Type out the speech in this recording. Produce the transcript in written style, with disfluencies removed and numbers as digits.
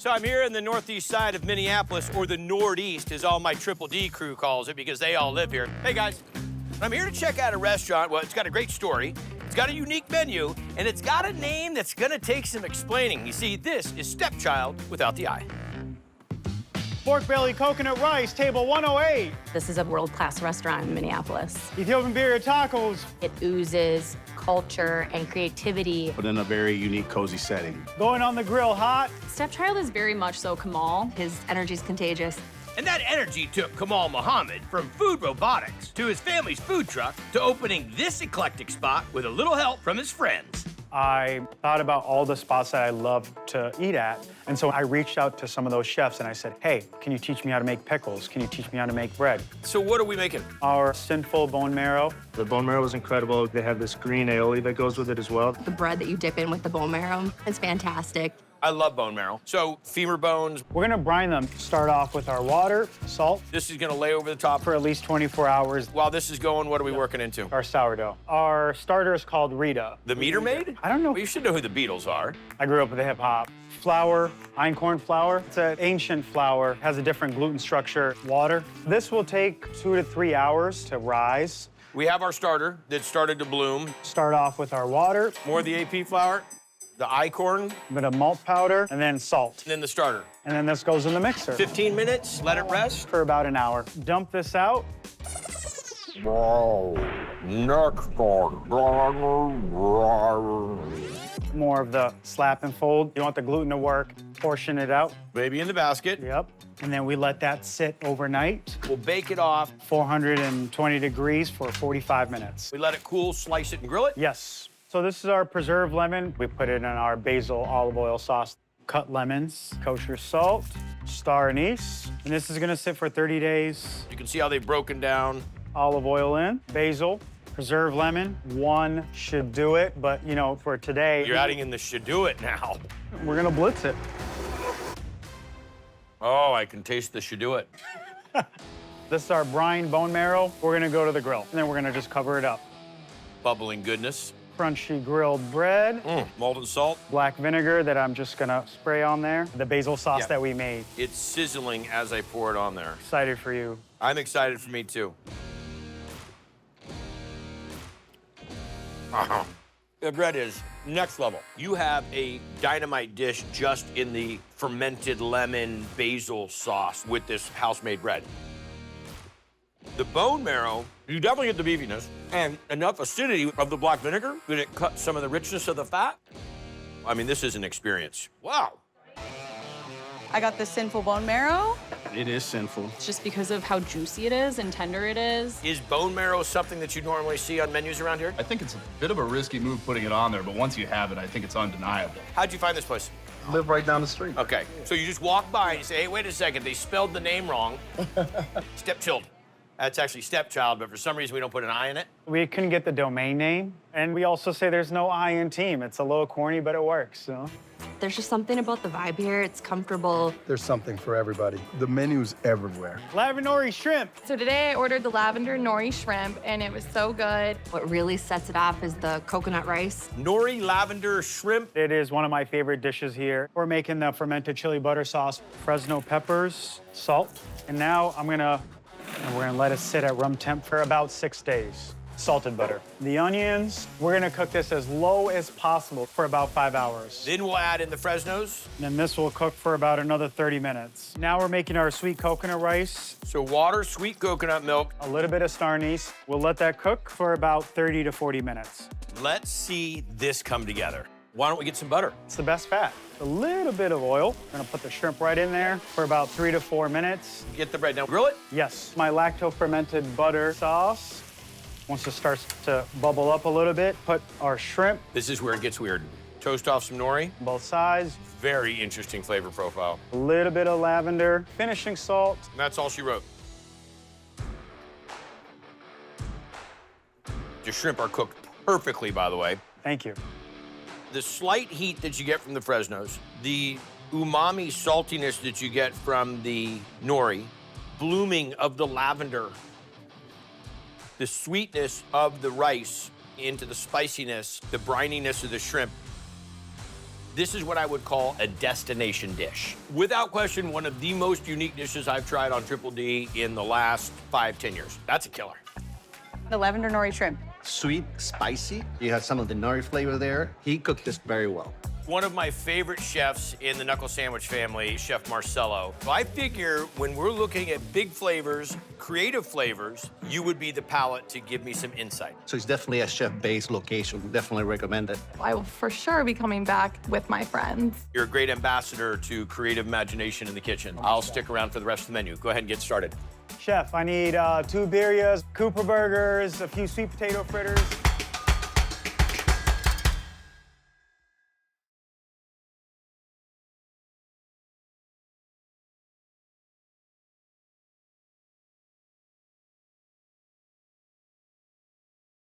So I'm here in the northeast side of Minneapolis, or the Northeast, as all my Triple D crew calls it, because they all live here. Hey, guys. I'm here to check out a restaurant. Well, it's got a great story. It's got a unique menu, and it's got a name that's gonna take some explaining. You see, this is Stepchld without the I. Pork belly coconut rice, table 108. This is a world-class restaurant in Minneapolis. Ethiopian birria tacos. It oozes culture and creativity. But in a very unique, cozy setting. Going on the grill hot. Stepchld is very much so Kamal. His energy is contagious. And that energy took Kamal Muhammad from food robotics to his family's food truck to opening this eclectic spot with a little help from his friends. I thought about all the spots that I love to eat at. And so I reached out to some of those chefs and I said, hey, can you teach me how to make pickles? Can you teach me how to make bread? So what are we making? Our Sinful Bone Marrow. The bone marrow is incredible. They have this green aioli that goes with it as well. The bread that you dip in with the bone marrow is fantastic. I love bone marrow. So femur bones. We're gonna brine them. Start off with our water, salt, This is gonna lay over the top. for at least 24 hours. While this is going, what are we working into? Our sourdough. Our starter is called Rita. The Meter Maid? I don't know. Well, you should know who the Beatles are. I grew up with hip hop. Flour, einkorn flour. It's an ancient flour, has a different gluten structure. Water. This will take 2 to 3 hours to rise. We have our starter that started to bloom. Start off with our water, More of the AP flour, the icorn, a bit of malt powder, and then salt. and then the starter. And then this goes in the mixer 15 minutes, let it rest. for about an hour. Dump this out. More of the slap and fold. You want the gluten to work, portion it out. Baby in the basket. Yep. And then we let that sit overnight, We'll bake it off. 420 degrees for 45 minutes. We let it cool, slice it, and grill it. Yes. So this is our preserved lemon. We put it in our basil olive oil sauce. Cut lemons, kosher salt, star anise. And this is gonna sit for 30 days. You can see how they've broken down. Olive oil in, basil, preserved lemon. One should do it, but you know, for today, You're adding in the should do it now. we're gonna blitz it. Oh, I can taste the should do it. This is our brine bone marrow. We're gonna go to the grill, and then we're gonna just cover it up. Bubbling goodness. Crunchy grilled bread, Molten salt. black vinegar that I'm just gonna spray on there. The basil sauce Yeah. that we made. It's sizzling as I pour it on there. Excited for you. I'm excited for me too. The bread is next level. You have a dynamite dish just in the fermented lemon basil sauce with this house-made bread. The bone marrow, you definitely get the beefiness and enough acidity of the black vinegar that it cuts some of the richness of the fat. I mean, this is an experience. Wow. I got the Sinful Bone Marrow. It is sinful. It's just because of how juicy it is and tender it is. Is bone marrow something that you normally see on menus around here? I think it's a bit of a risky move putting it on there, but once you have it, I think it's undeniable. How'd you find this place? Live right down the street. Okay, so you just walk by and you say, hey, wait a second, they spelled the name wrong. Stepchld. That's actually Stepchld, but for some reason we don't put an I in it. We couldn't get the domain name, and we also say there's no I in team. It's a little corny, but it works, so. There's just something about the vibe here. It's comfortable. There's something for everybody. The menu's everywhere. Lavender Nori Shrimp. So today I ordered the Lavender Nori Shrimp, and it was so good. What really sets it off is the coconut rice. Nori Lavender Shrimp. It is one of my favorite dishes here. We're making the fermented chili butter sauce, Fresno peppers, salt, and now we're gonna let it sit at room temp for about 6 days. Salted butter. The onions, we're gonna cook this as low as possible for about 5 hours. Then we'll add in the Fresnos. Then this will cook for about another 30 minutes. Now we're making our sweet coconut rice, So water, sweet coconut milk. a little bit of star anise. We'll let that cook for about 30 to 40 minutes. Let's see this come together. Why don't we get some butter? It's the best fat. A little bit of oil. We're gonna put the shrimp right in there for about 3 to 4 minutes. Get the bread. Now grill it. Yes, my lacto-fermented butter sauce. Once it starts to bubble up a little bit, put our shrimp, This is where it gets weird. Toast off some nori. both sides, Very interesting flavor profile. a little bit of lavender, finishing salt. And that's all she wrote. The shrimp are cooked perfectly, by the way. Thank you. The slight heat that you get from the Fresnos, the umami saltiness that you get from the nori, blooming of the lavender, the sweetness of the rice into the spiciness, the brininess of the shrimp. This is what I would call a destination dish. Without question, one of the most unique dishes I've tried on Triple D in the last 5-10 years. That's a killer. The Lavender Nori Shrimp. Sweet, spicy. You have some of the nori flavor there. He cooked this very well. One of my favorite chefs in the knuckle sandwich family, Chef Marcello. So I figure when we're looking at big flavors, creative flavors, you would be the palate to give me some insight. So it's definitely a chef-based location. Definitely recommend it. I will for sure be coming back with my friends. You're a great ambassador to creative imagination in the kitchen. I'll stick around for the rest of the menu. Go ahead and get started. Chef, I need 2 birrias, Cooper burgers, a few sweet potato fritters.